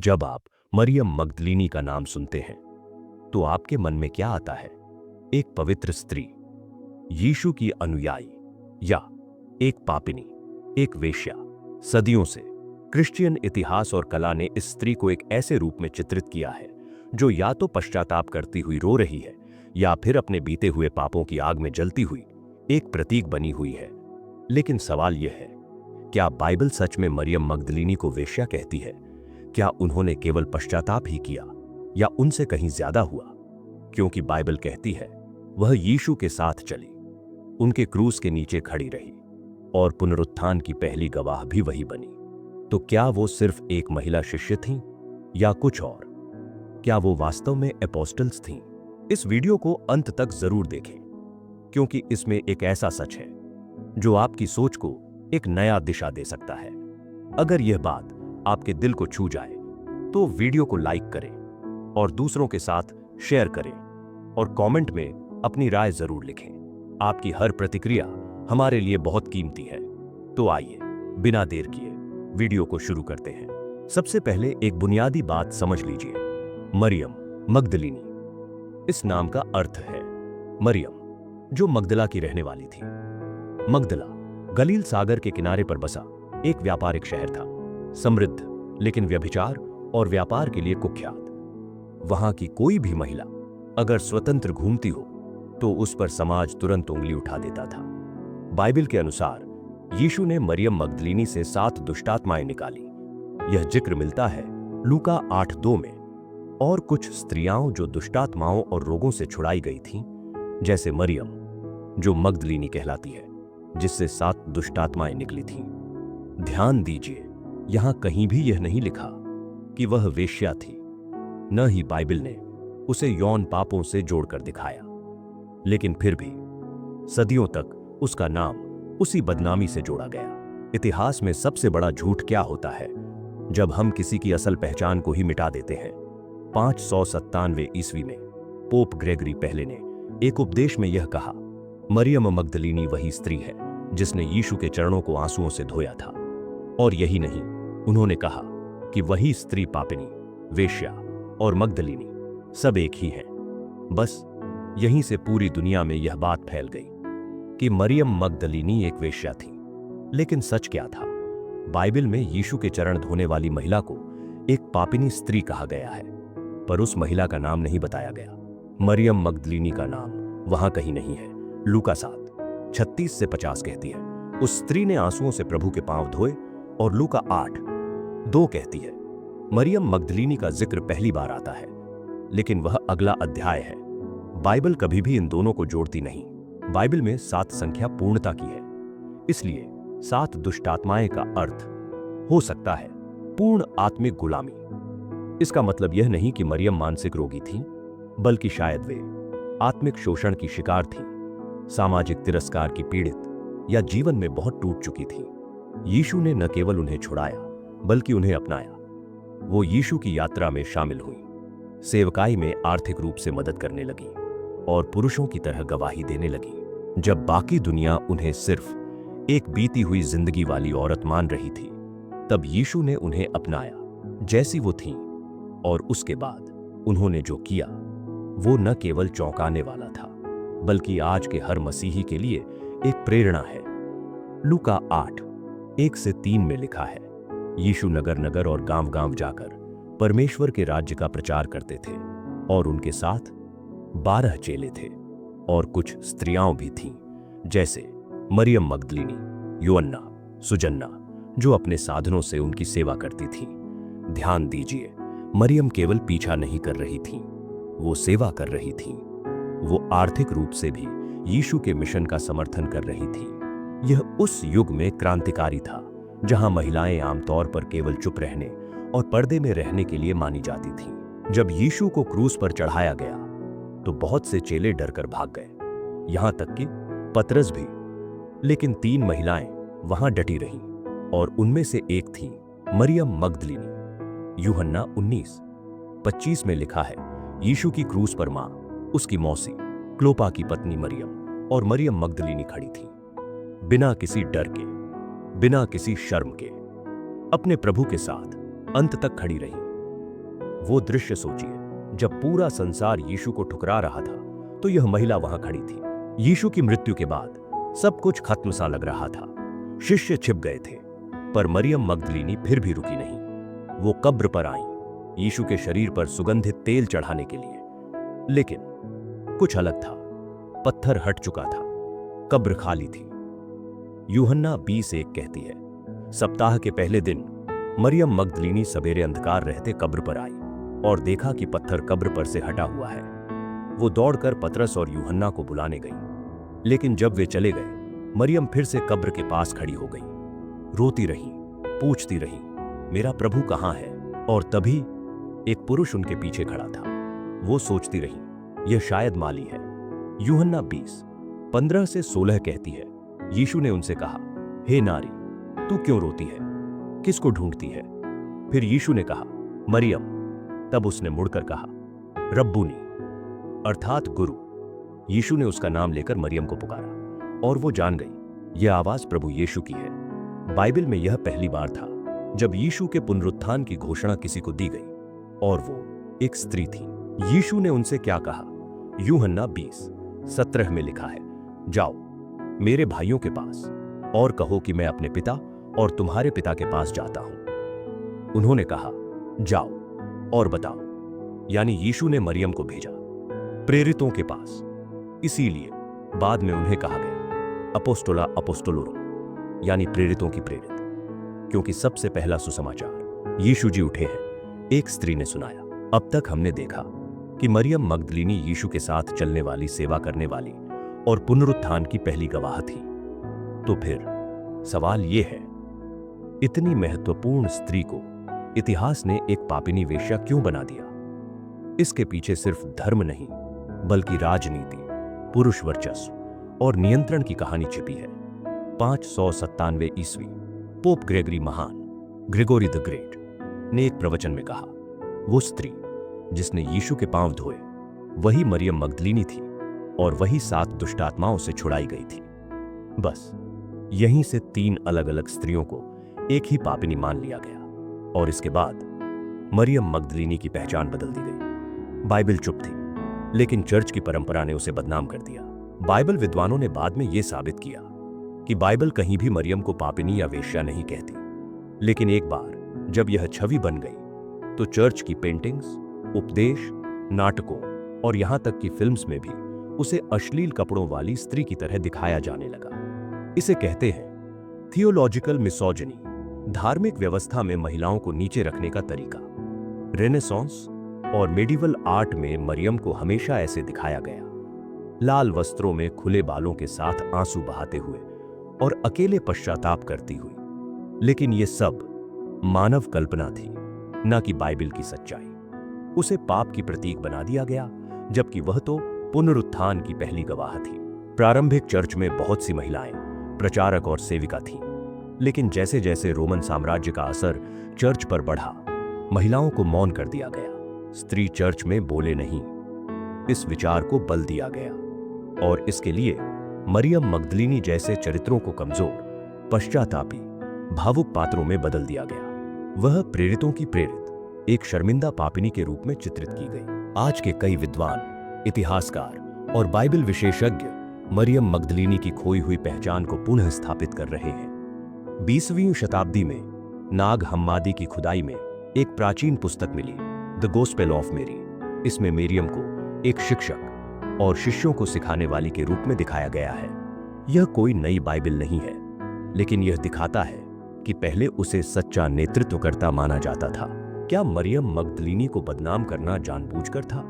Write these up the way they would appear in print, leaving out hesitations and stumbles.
जब आप मरियम मगदलीनी का नाम सुनते हैं तो आपके मन में क्या आता है? एक पवित्र स्त्री, यीशु की अनुयायी, या एक पापिनी, एक वेश्या? सदियों से क्रिश्चियन इतिहास और कला ने इस स्त्री को एक ऐसे रूप में चित्रित किया है जो या तो पश्चाताप करती हुई रो रही है या फिर अपने बीते हुए पापों की आग में जलती हुई एक प्रतीक बनी हुई है। लेकिन सवाल यह है, क्या बाइबल सच में मरियम मगदलीनी को वेश्या कहती है? क्या उन्होंने केवल पश्चाताप ही किया या उनसे कहीं ज्यादा हुआ? क्योंकि बाइबल कहती है वह यीशु के साथ चली, उनके क्रूस के नीचे खड़ी रही और पुनरुत्थान की पहली गवाह भी वही बनी। तो क्या वो सिर्फ एक महिला शिष्य थीं या कुछ और? क्या वो वास्तव में एपोस्टल्स थीं? इस वीडियो को अंत तक जरूर देखें, क्योंकि इसमें एक ऐसा सच है जो आपकी सोच को एक नया दिशा दे सकता है। अगर यह बात आपके दिल को छू जाए तो वीडियो को लाइक करें और दूसरों के साथ शेयर करें और कमेंट में अपनी राय जरूर लिखें। आपकी हर प्रतिक्रिया हमारे लिए बहुत कीमती है। तो आइए बिना देर किए वीडियो को शुरू करते हैं। सबसे पहले एक बुनियादी बात समझ लीजिए। मरियम मगदलीनी, इस नाम का अर्थ है मरियम जो मगदला की रहने वाली थी। मगदला गलील सागर के किनारे पर बसा एक व्यापारिक शहर था, समृद्ध लेकिन व्यभिचार और व्यापार के लिए कुख्यात। वहां की कोई भी महिला अगर स्वतंत्र घूमती हो तो उस पर समाज तुरंत उंगली उठा देता था। बाइबल के अनुसार यीशु ने मरियम मगदलीनी से 7 दुष्टात्माएं निकाली। यह जिक्र मिलता है लूका 8:2 में। और कुछ स्त्रियां जो दुष्टात्माओं और रोगों से छुड़ाई गई थीं, जैसे मरियम जो मगदलीनी कहलाती है, जिससे 7 दुष्टात्माएं निकली थीं। ध्यान दीजिए, यहां कहीं भी यह नहीं लिखा कि वह वेश्या थी, न ही बाइबल ने उसे यौन पापों से जोड़कर दिखाया। लेकिन फिर भी सदियों तक उसका नाम उसी बदनामी से जोड़ा गया। इतिहास में सबसे बड़ा झूठ क्या होता है? जब हम किसी की असल पहचान को ही मिटा देते हैं। 597 ईस्वी में पोप ग्रेगरी पहले ने एक उपदेश में यह कहा, मरियम मगदलीनी वही स्त्री है जिसने यीशु के चरणों को आंसुओं से धोया था। और यही नहीं, उन्होंने कहा कि वही स्त्री पापिनी, वेश्या और मगदलीनी सब एक ही हैं। बस यहीं से पूरी दुनिया में यह बात फैल गई कि मरियम मगदलीनी एक वेश्या थी। लेकिन सच क्या था? बाइबल में यीशु के चरण धोने वाली महिला को एक पापिनी स्त्री कहा गया है, पर उस महिला का नाम नहीं बताया गया। मरियम मगदलीनी का नाम वहां कहीं नहीं है। लूका 7:36-50 कहती है, उस स्त्री ने आंसुओं से प्रभु के पांव धोए। और लूका 8:2 कहती है, मरियम मगदलीनी का जिक्र पहली बार आता है, लेकिन वह अगला अध्याय है। बाइबल कभी भी इन दोनों को जोड़ती नहीं। बाइबल में 7 संख्या पूर्णता की है, इसलिए 7 दुष्टात्माएं का अर्थ हो सकता है पूर्ण आत्मिक गुलामी। इसका मतलब यह नहीं कि मरियम मानसिक रोगी थी, बल्कि शायद वे आत्मिक शोषण की शिकार थीं, सामाजिक तिरस्कार की पीड़ित, या जीवन में बहुत टूट चुकी थीं। यीशु ने न केवल उन्हें छुड़ाया बल्कि उन्हें अपनाया। वो यीशु की यात्रा में शामिल हुई, सेवकाई में आर्थिक रूप से मदद करने लगी और पुरुषों की तरह गवाही देने लगी। जब बाकी दुनिया उन्हें सिर्फ एक बीती हुई जिंदगी वाली औरत मान रही थी, तब यीशु ने उन्हें अपनाया जैसी वो थीं। और उसके बाद उन्होंने जो किया वो न केवल चौंकाने वाला था, बल्कि आज के हर मसीही के लिए एक प्रेरणा है। लूका 8:1-3 में लिखा है, यीशु नगर नगर और गांव गांव जाकर परमेश्वर के राज्य का प्रचार करते थे और उनके साथ 12 चेले थे और कुछ स्त्रियां भी थीं, जैसे मरियम मगदलीनी, योअन्ना, सुजन्ना, जो अपने साधनों से उनकी सेवा करती थीं। ध्यान दीजिए, मरियम केवल पीछा नहीं कर रही थीं, वो सेवा कर रही थीं। वो आर्थिक रूप से भी यीशु के मिशन का समर्थन कर रही थीं। यह उस युग में क्रांतिकारी था जहां महिलाएं आमतौर पर केवल चुप रहने और पर्दे में रहने के लिए मानी जाती थीं। जब यीशु को क्रूस पर चढ़ाया गया तो बहुत से चेले डरकर भाग गए, यहां तक कि पतरस भी। लेकिन 3 महिलाएं वहां डटी रहीं और उनमें से एक थी मरियम मगदलीनी। यूहन्ना 19:25 में लिखा है, यीशु की क्रूस पर मां, उसकी मौसी, क्लोपा की पत्नी मरियम और मरियम मगदलीनी खड़ी थी, बिना किसी डर के, बिना किसी शर्म के, अपने प्रभु के साथ अंत तक खड़ी रही। वो दृश्य सोचिए, जब पूरा संसार यीशु को ठुकरा रहा था तो यह महिला वहां खड़ी थी। यीशु की मृत्यु के बाद सब कुछ खत्म सा लग रहा था। शिष्य छिप गए थे, पर मरियम मगदलीनी फिर भी रुकी नहीं। वो कब्र पर आई, यीशु के शरीर पर सुगंधित तेल चढ़ाने के लिए। लेकिन कुछ अलग था। पत्थर हट चुका था, कब्र खाली थी। यूहन्ना 20:1 कहती है, सप्ताह के पहले दिन मरियम मगदलीनी सवेरे अंधकार रहते कब्र पर आई और देखा कि पत्थर कब्र पर से हटा हुआ है। वो दौड़कर पतरस और यूहन्ना को बुलाने गई, लेकिन जब वे चले गए, मरियम फिर से कब्र के पास खड़ी हो गई। रोती रही, पूछती रही, मेरा प्रभु कहाँ है? और तभी एक पुरुष उनके पीछे खड़ा था। वो सोचती रही, यह शायद माली है। यूहन्ना 20:15-16 कहती है, यीशु ने उनसे कहा, हे नारी, तू क्यों रोती है? किसको ढूंढती है? फिर यीशु ने कहा, मरियम। तब उसने मुड़कर कहा, रब्बूनी, अर्थात गुरु। यीशु ने उसका नाम लेकर मरियम को पुकारा और वो जान गई यह आवाज प्रभु यीशु की है। बाइबल में यह पहली बार था जब यीशु के पुनरुत्थान की घोषणा किसी को दी गई और वो एक स्त्री थी। यीशु ने उनसे क्या कहा? यूहन्ना 20:17 में लिखा है, जाओ मेरे भाइयों के पास और कहो कि मैं अपने पिता और तुम्हारे पिता के पास जाता हूं। उन्होंने कहा, जाओ और बताओ। यानी यीशु ने मरियम को भेजा प्रेरितों के पास। इसीलिए बाद में उन्हें कहा गया अपोस्टोला अपोस्टोलोरम, यानी प्रेरितों की प्रेरित, क्योंकि सबसे पहला सुसमाचार यीशु जी उठे हैं एक स्त्री ने सुनाया। अब तक हमने देखा कि मरियम मगदलीनी यीशु के साथ चलने वाली, सेवा करने वाली और पुनरुत्थान की पहली गवाह थी। तो फिर सवाल यह है, इतनी महत्वपूर्ण स्त्री को इतिहास ने एक पापिनी वेश्या क्यों बना दिया? इसके पीछे सिर्फ धर्म नहीं, बल्कि राजनीति, पुरुष वर्चस्व और नियंत्रण की कहानी छिपी है। 597 ईस्वी पोप ग्रेगरी महान, ग्रेगोरी द ग्रेट, ने एक प्रवचन में कहा, वो स्त्री जिसने यीशु के पांव धोए वही मरियम मगदलीनी थी और वही 7 दुष्ट आत्माओं से छुड़ाई गई थी। बस यहीं से 3 अलग अलग स्त्रियों को एक ही पापिनी मान लिया गया और इसके बाद मरियम मगदलीनी की पहचान बदल दी गई। बाइबल चुप थी, लेकिन चर्च की परंपरा ने उसे बदनाम कर दिया। बाइबल विद्वानों ने बाद में यह साबित किया कि बाइबल कहीं भी मरियम को पापिनी या वेश्या नहीं कहती। लेकिन एक बार जब यह छवि बन गई तो चर्च की पेंटिंग्स, उपदेश, नाटकों और यहां तक कि फिल्म्स में भी उसे अश्लील कपड़ों वाली स्त्री की तरह दिखाया जाने लगा। इसे कहते हैं थियोलॉजिकल मिसोजिनी, धार्मिक व्यवस्था में महिलाओं को नीचे रखने का तरीका। रेनेसांस और मेडिवल आर्ट में मरियम को हमेशा ऐसे दिखाया गया, लाल वस्त्रों में, खुले बालों के साथ आंसू बहाते हुए और अकेले पश्चाताप करती हुई। लेकिन यह सब मानव कल्पना थी, न कि बाइबल की सच्चाई। उसे पाप की प्रतीक बना दिया गया, जबकि वह तो पुनरुत्थान की पहली गवाह थी। प्रारंभिक चर्च में बहुत सी महिलाएं प्रचारक और सेविका थीं, लेकिन जैसे जैसे रोमन साम्राज्य का असर चर्च पर बढ़ा, महिलाओं को मौन कर दिया गया। स्त्री चर्च में बोले नहीं, इस विचार को बल दिया गया और इसके लिए मरियम मगदलीनी जैसे चरित्रों को कमजोर, पश्चातापी, भावुक पात्रों में बदल दिया गया। वह प्रेरितों की प्रेरित एक शर्मिंदा पापिनी के रूप में चित्रित की गई। आज के कई विद्वान, इतिहासकार और बाइबल विशेषज्ञ मरियम मगदलीनी की खोई हुई पहचान को पुनः स्थापित कर रहे हैं। 20वीं शताब्दी में नाग हम्मादी की खुदाई में एक प्राचीन पुस्तक मिली, द गॉस्पेल ऑफ मैरी। इसमें मरियम को एक शिक्षक और शिष्यों को सिखाने वाली के रूप में दिखाया गया है। यह कोई नई बाइबल नहीं है, लेकिन यह दिखाता है कि पहले उसे सच्चा नेतृत्वकर्ता माना जाता था। क्या मरियम मगदलीनी को बदनाम करना जानबूझकर था?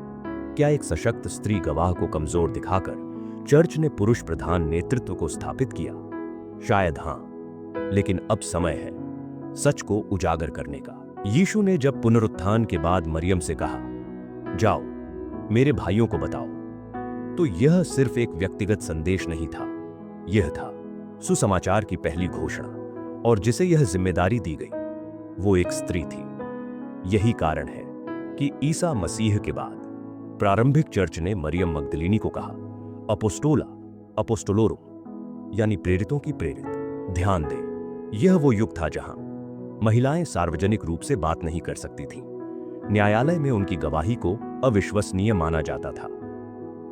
क्या एक सशक्त स्त्री गवाह को कमजोर दिखाकर चर्च ने पुरुष प्रधान नेतृत्व को स्थापित किया? शायद हां, लेकिन अब समय है सच को उजागर करने का। यीशु ने जब पुनरुत्थान के बाद मरियम से कहा, जाओ मेरे भाइयों को बताओ, तो यह सिर्फ एक व्यक्तिगत संदेश नहीं था, यह था सुसमाचार की पहली घोषणा। और जिसे यह जिम्मेदारी दी गई वो एक स्त्री थी। यही कारण है कि ईसा मसीह के बाद प्रारंभिक चर्च ने मरियम मगदलीनी को कहा अपोस्टोला अपोस्टोलोरम, यानी प्रेरितों की प्रेरित। ध्यान दें, यह वो युग था जहां महिलाएं सार्वजनिक रूप से बात नहीं कर सकती थीं, न्यायालय में उनकी गवाही को अविश्वसनीय माना जाता था।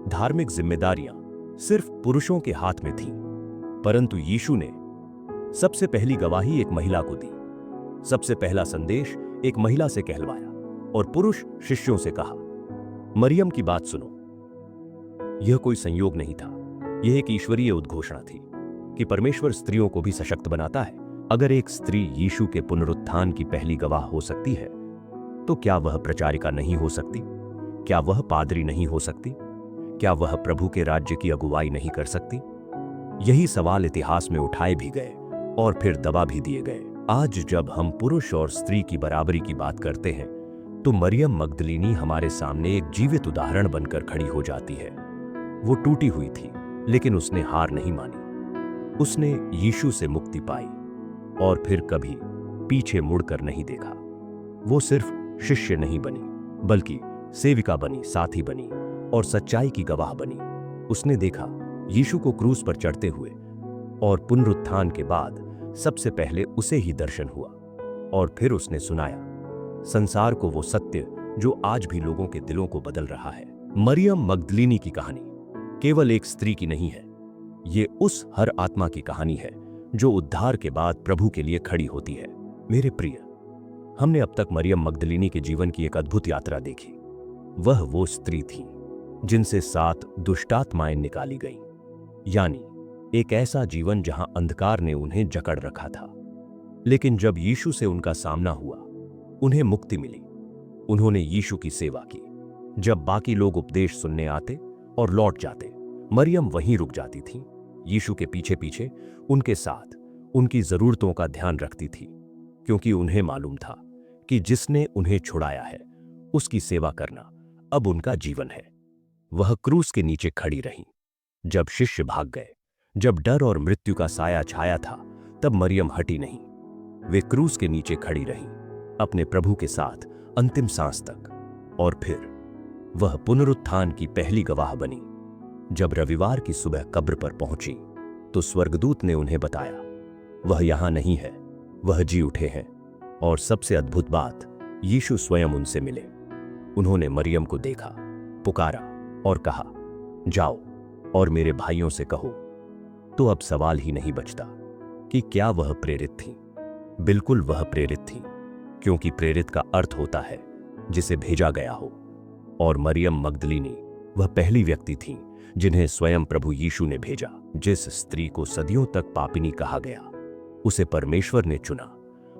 धार्मिक जिम्मेदारियां सिर्फ पुरुषों के हाथ में थीं, परंतु यीशु ने सबसे पहली गवाही एक महिला को दी, सबसे पहला संदेश एक महिला से कहलवाया और पुरुष शिष्यों से कहा, मरियम की बात सुनो। यह कोई संयोग नहीं था, यह एक ईश्वरीय उद्घोषणा थी कि परमेश्वर स्त्रियों को भी सशक्त बनाता है। अगर एक स्त्री यीशु के पुनरुत्थान की पहली गवाह हो सकती है, तो क्या वह प्रचारिका नहीं हो सकती? क्या वह पादरी नहीं हो सकती? क्या वह प्रभु के राज्य की अगुवाई नहीं कर सकती? यही सवाल इतिहास में उठाए भी गए और फिर दबा भी दिए गए। आज जब हम पुरुष और स्त्री की बराबरी की बात करते हैं, तो मरियम मगदलीनी हमारे सामने एक जीवित उदाहरण बनकर खड़ी हो जाती है। वो टूटी हुई थी, लेकिन उसने हार नहीं मानी। उसने यीशु से मुक्ति पाई और फिर कभी पीछे मुड़कर नहीं देखा। वो सिर्फ शिष्य नहीं बनी, बल्कि सेविका बनी, साथी बनी और सच्चाई की गवाह बनी। उसने देखा यीशु को क्रूस पर चढ़ते हुए और पुनरुत्थान के बाद सबसे पहले उसे ही दर्शन हुआ, और फिर उसने सुनाया संसार को वो सत्य जो आज भी लोगों के दिलों को बदल रहा है। मरियम मगदलीनी की कहानी केवल एक स्त्री की नहीं है, ये उस हर आत्मा की कहानी है जो उद्धार के बाद प्रभु के लिए खड़ी होती है। मेरे प्रिय, हमने अब तक मरियम मगदलीनी के जीवन की एक अद्भुत यात्रा देखी। वह वो स्त्री थी जिनसे 7 दुष्टात्माएं निकाली गईं, यानी एक ऐसा जीवन जहां अंधकार ने उन्हें जकड़ रखा था। लेकिन जब यीशु से उनका सामना हुआ, उन्हें मुक्ति मिली। उन्होंने यीशु की सेवा की। जब बाकी लोग उपदेश सुनने आते और लौट जाते, मरियम वहीं रुक जाती थी, यीशु के पीछे पीछे उनके साथ उनकी जरूरतों का ध्यान रखती थी, क्योंकि उन्हें मालूम था कि जिसने उन्हें छुड़ाया है उसकी सेवा करना अब उनका जीवन है। वह क्रूस के नीचे खड़ी रहीं। जब शिष्य भाग गए, जब डर और मृत्यु का साया छाया था, तब मरियम हटी नहीं। वे क्रूस के नीचे खड़ी रहीं, अपने प्रभु के साथ अंतिम सांस तक। और फिर वह पुनरुत्थान की पहली गवाह बनी। जब रविवार की सुबह कब्र पर पहुंची, तो स्वर्गदूत ने उन्हें बताया, वह यहां नहीं है, वह जी उठे हैं। और सबसे अद्भुत बात, यीशु स्वयं उनसे मिले। उन्होंने मरियम को देखा, पुकारा और कहा, जाओ और मेरे भाइयों से कहो। तो अब सवाल ही नहीं बचता कि क्या वह प्रेरित थी। बिल्कुल वह प्रेरित थी, क्योंकि प्रेरित का अर्थ होता है जिसे भेजा गया हो। और मरियम मगदलीनी वह पहली व्यक्ति थी जिन्हें स्वयं प्रभु यीशु ने भेजा। जिस स्त्री को सदियों तक पापिनी कहा गया, उसे परमेश्वर ने चुना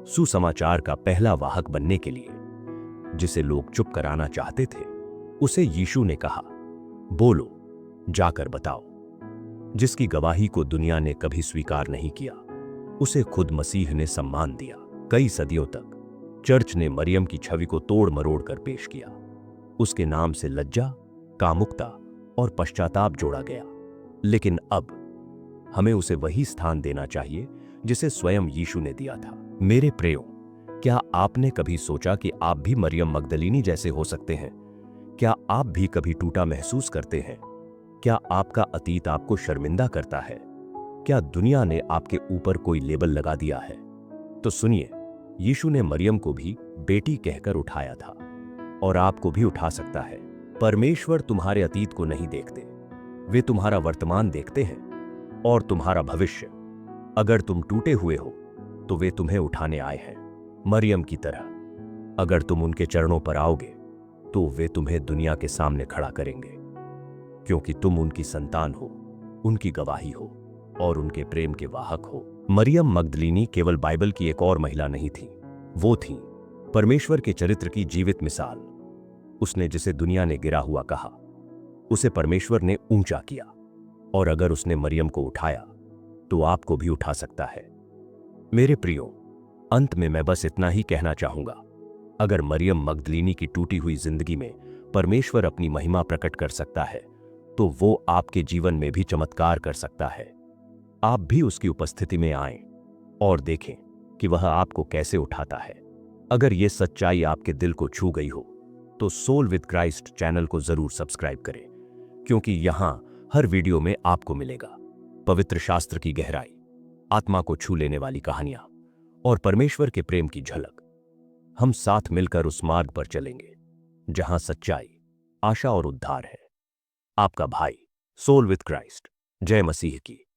सुसमाचार का पहला वाहक बनने के लिए। जिसे लोग चुप कराना चाहते थे, उसे यीशु ने कहा, बोलो, जाकर बताओ। जिसकी गवाही को दुनिया ने कभी स्वीकार नहीं किया, उसे खुद मसीह ने सम्मान दिया। कई सदियों तक चर्च ने मरियम की छवि को तोड़ मरोड़ कर पेश किया। उसके नाम से लज्जा, कामुकता और पश्चाताप जोड़ा गया। लेकिन अब हमें उसे वही स्थान देना चाहिए जिसे स्वयं यीशु ने दिया था। मेरे प्रियो, क्या आपने कभी सोचा कि आप भी मरियम मगदलीनी जैसे हो सकते हैं? क्या आप भी कभी टूटा महसूस करते हैं? क्या आपका अतीत आपको शर्मिंदा करता है? क्या दुनिया ने आपके ऊपर कोई लेबल लगा दिया है? तो सुनिए, यीशु ने मरियम को भी बेटी कहकर उठाया था और आपको भी उठा सकता है। परमेश्वर तुम्हारे अतीत को नहीं देखते, वे तुम्हारा वर्तमान देखते हैं और तुम्हारा भविष्य। अगर तुम टूटे हुए हो, तो वे तुम्हें उठाने आए हैं, मरियम की तरह। अगर तुम उनके चरणों पर आओगे, तो वे तुम्हें दुनिया के सामने खड़ा करेंगे, क्योंकि तुम उनकी संतान हो, उनकी गवाही हो और उनके प्रेम के वाहक हो। मरियम मगदलीनी केवल बाइबल की एक और महिला नहीं थी, वो थी परमेश्वर के चरित्र की जीवित मिसाल। उसने जिसे दुनिया ने गिरा हुआ कहा, उसे परमेश्वर ने ऊंचा किया। और अगर उसने मरियम को उठाया, तो आपको भी उठा सकता है। मेरे प्रियो, अंत में मैं बस इतना ही कहना चाहूंगा, अगर मरियम मगदलीनी की टूटी हुई जिंदगी में परमेश्वर अपनी महिमा प्रकट कर सकता है, तो वो आपके जीवन में भी चमत्कार कर सकता है। आप भी उसकी उपस्थिति में आएं और देखें कि वह आपको कैसे उठाता है। अगर यह सच्चाई आपके दिल को छू गई हो, तो सोल विद क्राइस्ट चैनल को जरूर सब्सक्राइब करें, क्योंकि यहां हर वीडियो में आपको मिलेगा पवित्र शास्त्र की गहराई, आत्मा को छू लेने वाली कहानियां और परमेश्वर के प्रेम की झलक। हम साथ मिलकर उस मार्ग पर चलेंगे जहां सच्चाई, आशा और उद्धार है। आपका भाई, सोल विद क्राइस्ट। जय मसीह की।